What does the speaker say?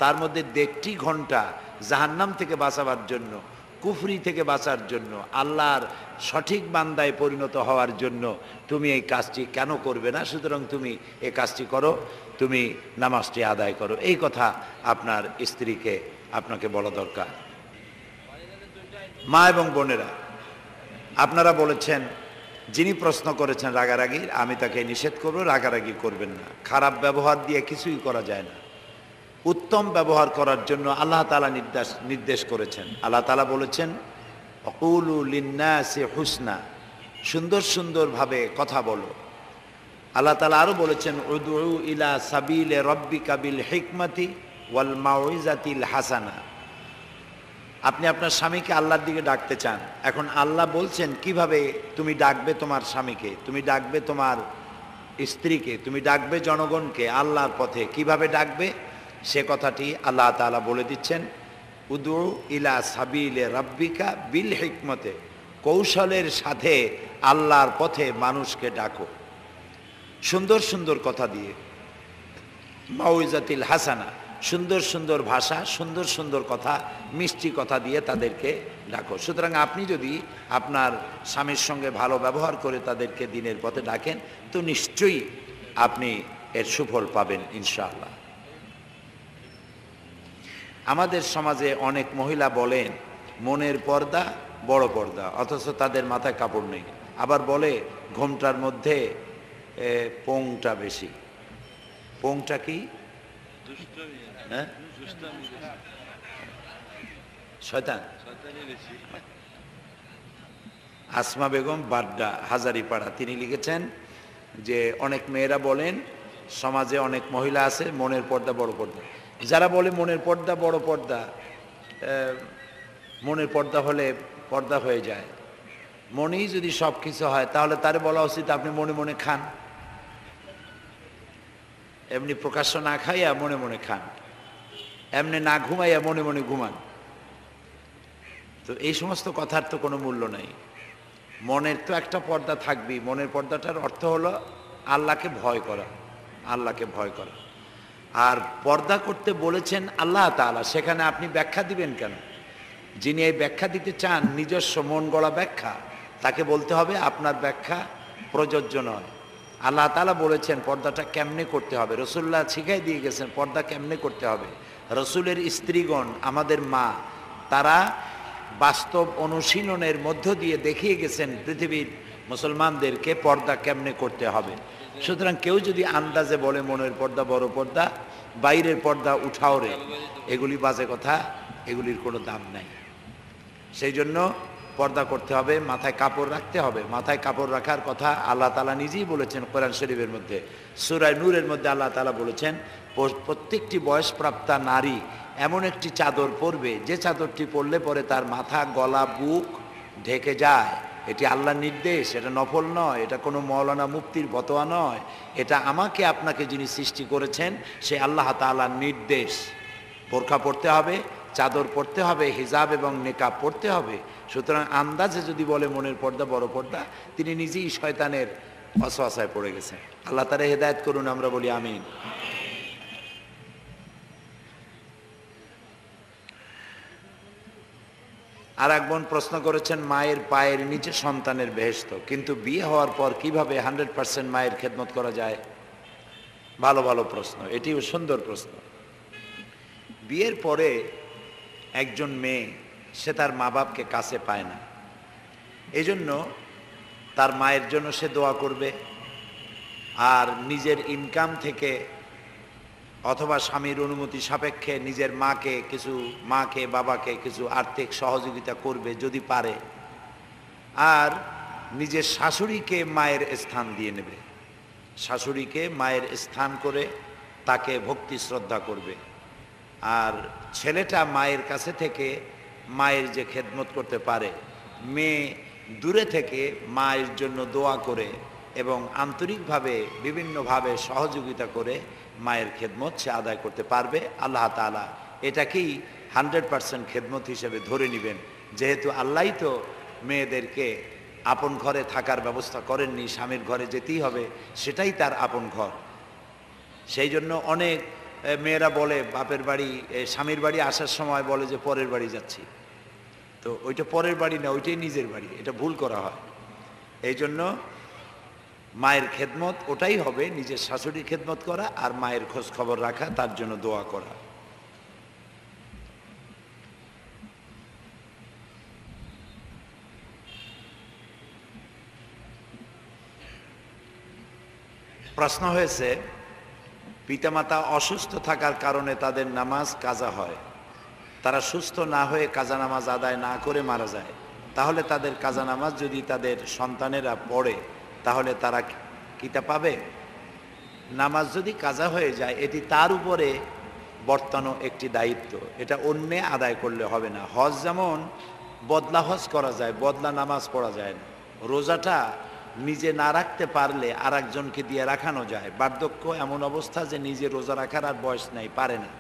তার মধ্যে 1.5 ঘন্টা জাহান্নাম থেকে বাঁচাবার জন্য, কুফরি থেকে বাঁচার জন্য, আল্লাহর সঠিক বান্দায় পরিণত হওয়ার জন্য তুমি এই কাজটি কেন করবে না? সুতরাং তুমি এই কাজটি করো, তুমি নামাজটি আদায় করো। এই কথা আপনার স্ত্রীকে আপনাকে বলা দরকার। মা এবং বোনেরা, আপনারা বলেছেন, যিনি প্রশ্ন করেছেন রাগারাগি, আমি তাকে নিষেধ করব, রাগারাগি করবেন না। খারাপ ব্যবহার দিয়ে কিছুই করা যায় না। উত্তম ব্যবহার করার জন্য আল্লাহ তাআলা নির্দেশ করেছেন। আল্লাহ তাআলা বলেছেন, অকুলু লিন্নাসি হুসনা, সুন্দর সুন্দরভাবে কথা বলো। আল্লাহ তাআলা আরও বলেছেন, উদউ ইলা সাবিলে রব্বিকা বিল হিকমাতি ওয়াল মাউইজাতিল হাসানা। আপনি আপনার স্বামীকে আল্লাহর দিকে ডাকতে চান, এখন আল্লাহ বলছেন কিভাবে তুমি ডাকবে তোমার স্বামীকে, তুমি ডাকবে তোমার স্ত্রীকে, তুমি ডাকবে জনগণকে আল্লাহর পথে, কিভাবে ডাকবে সে কথাটি আল্লাহ তাআলা বলে দিচ্ছেন। উদউ ইলা সাবিলে রাব্বিকা বিল হিকমতে, কৌশলের সাথে আল্লাহর পথে মানুষকে ডাকো, সুন্দর সুন্দর কথা দিয়ে। মাউইজাতিল হাসানা, সুন্দর সুন্দর ভাষা, সুন্দর সুন্দর কথা, মিষ্টি কথা দিয়ে তাদেরকে ডাকো। সুতরাং আপনি যদি আপনার স্বামীর সঙ্গে ভালো ব্যবহার করে তাদেরকে দিনের পথে ডাকেন, তো নিশ্চয়ই আপনি এর সুফল পাবেন ইনশাআল্লাহ। আমাদের সমাজে অনেক মহিলা বলেন মনের পর্দা বড় পর্দা, অথচ তাদের মাথায় কাপড় নেই। আবার বলে ঘোমটার মধ্যে পোংটা বেশি। পোংটা কি? হ্যাঁ, শয়তান। আসমা বেগম বাড্ডা, হাজারিপাড়া, তিনি লিখেছেন যে অনেক মেয়েরা বলেন সমাজে অনেক মহিলা আছে মনের পর্দা বড় পর্দা। যারা বলে মনের পর্দা বড় পর্দা, মনের পর্দা হলে পর্দা হয়ে যায়, মনেই যদি সব কিছু হয় তাহলে তারে বলা উচিত আপনি মনে মনে খান, এমনি প্রকাশ্য না খাইয়া মনে মনে খান, এমনি না ঘুমাইয়া মনে মনে ঘুমান। তো এই সমস্ত কথার তো কোনো মূল্য নাই। মনের তো একটা পর্দা থাকবেই। মনের পর্দাটার অর্থ হলো আল্লাহকে ভয় করা, আল্লাহকে ভয় করা। আর পর্দা করতে বলেছেন আল্লাহ তাআলা, সেখানে আপনি ব্যাখ্যা দিবেন কেন? যিনি এই ব্যাখ্যা দিতে চান, নিজস্ব মন গড়া ব্যাখ্যা, তাকে বলতে হবে আপনার ব্যাখ্যা প্রযোজ্য নয়। আল্লাহ তাআলা বলেছেন পর্দাটা কেমনে করতে হবে, রসুল্লাহ শিখাই দিয়ে গেছেন পর্দা কেমনে করতে হবে। রসুলের স্ত্রীগণ, আমাদের মা, তারা বাস্তব অনুশীলনের মধ্য দিয়ে দেখিয়ে গেছেন পৃথিবীর মুসলমানদেরকে পর্দা কেমনে করতে হবে। সুতরাং কেউ যদি আন্দাজে বলে মনের পর্দা বড় পর্দা, বাইরের পর্দা উঠাও রে, এগুলি বাজে কথা, এগুলির কোনো দাম নাই। সেই জন্য পর্দা করতে হবে, মাথায় কাপড় রাখতে হবে। মাথায় কাপড় রাখার কথা আল্লাহ তাআলা নিজেই বলেছেন কোরআন শরীফের মধ্যে। সূরা নূরের মধ্যে আল্লাহ তাআলা বলেছেন প্রত্যেকটি বয়সপ্রাপ্তা নারী এমন একটি চাদর পরবে, যে চাদরটি পরলে পরে তার মাথা, গলা, বুক ঢেকে যায়। এটি আল্লাহর নির্দেশ, এটা নফল নয়, এটা কোনো মৌলানা মুফতির ফতোয়া নয়, এটা আমাকে আপনাকে যিনি সৃষ্টি করেছেন সে আল্লাহ তাআলার নির্দেশ। বোরকা পরতে হবে, চাদর পরতে হবে, হিজাব এবং নেকাব পরতে হবে। সুতরাং আন্দাজে যদি বলে মনের পর্দা বড় পর্দা, তিনি নিজেই শয়তানের ওয়াসওয়াসায় পড়ে গেছেন। আল্লাহ তাআলা হেদায়েত করুন, আমরা বলি আমিন। আর এক বোন প্রশ্ন করেছেন মায়ের পায়ের নিচে সন্তানের বেহেশত, কিন্তু বিয়ে হওয়ার পর কিভাবে 100% মায়ের খেদমত করা যায়? ভালো ভালো প্রশ্ন, এটিও সুন্দর প্রশ্ন। বিয়ের পরে একজন মেয়ে সে তার মা বাপকে কাছে পায় না, এজন্য তার মায়ের জন্য সে দোয়া করবে, আর নিজের ইনকাম থেকে অথবা স্বামীর অনুমতি সাপেক্ষে নিজের মাকে বাবাকে কিছু আর্থিক সহযোগিতা করবে যদি পারে, আর নিজের শাশুড়িকে মায়ের স্থান দিয়ে নেবে, শাশুড়িকে মায়ের স্থান করে তাকে ভক্তি শ্রদ্ধা করবে। আর ছেলেটা মায়ের কাছে থেকে মায়ের যে খেদমত করতে পারে, মেয়ে দূরে থেকে মায়ের জন্য দোয়া করে এবং আন্তরিকভাবে বিভিন্নভাবে সহযোগিতা করে মায়ের খেদমত সে আদায় করতে পারবে। আল্লাহ তাআলা এটাকেই 100% খেদমত হিসেবে ধরে নেবেন, যেহেতু আল্লাহই তো মেয়েদেরকে আপন ঘরে থাকার ব্যবস্থা করেননি, স্বামীর ঘরে যেতেই হবে, সেটাই তার আপন ঘর। সেই জন্য অনেক মেয়েরা বলে বাপের বাড়ি স্বামীর বাড়ি আসার সময় বলে যে পরের বাড়ি যাচ্ছি, তো ওইটা পরের বাড়ি না, ওইটাই নিজের বাড়ি, এটা ভুল করা হয়। এই জন্য মায়ের খেদমত ওটাই হবে, নিজের শাশুড়ির খেদমত করা আর মায়ের খোঁজ খবর রাখা, তার জন্য দোয়া করা। প্রশ্ন হয়েছে, পিতামাতা অসুস্থ থাকার কারণে তাদের নামাজ কাজা হয়, তারা সুস্থ না হয়ে কাজা নামাজ আদায় না করে মারা যায়, তাহলে তাদের কাজা নামাজ যদি তাদের সন্তানেরা পড়ে তাহলে তারা কিতা পাবে? নামাজ যদি কাজা হয়ে যায় এটি তার উপরে বর্তানো একটি দায়িত্ব, এটা অন্যে আদায় করলে হবে না। হজ যেমন বদলা হজ করা যায়, বদলা নামাজ পড়া যায় না। রোজাটা নিজে না রাখতে পারলে আর একজনকে দিয়ে রাখানো যায়। বার্ধক্য এমন অবস্থা যে নিজে রোজা রাখার আর বয়স নাই, পারে না,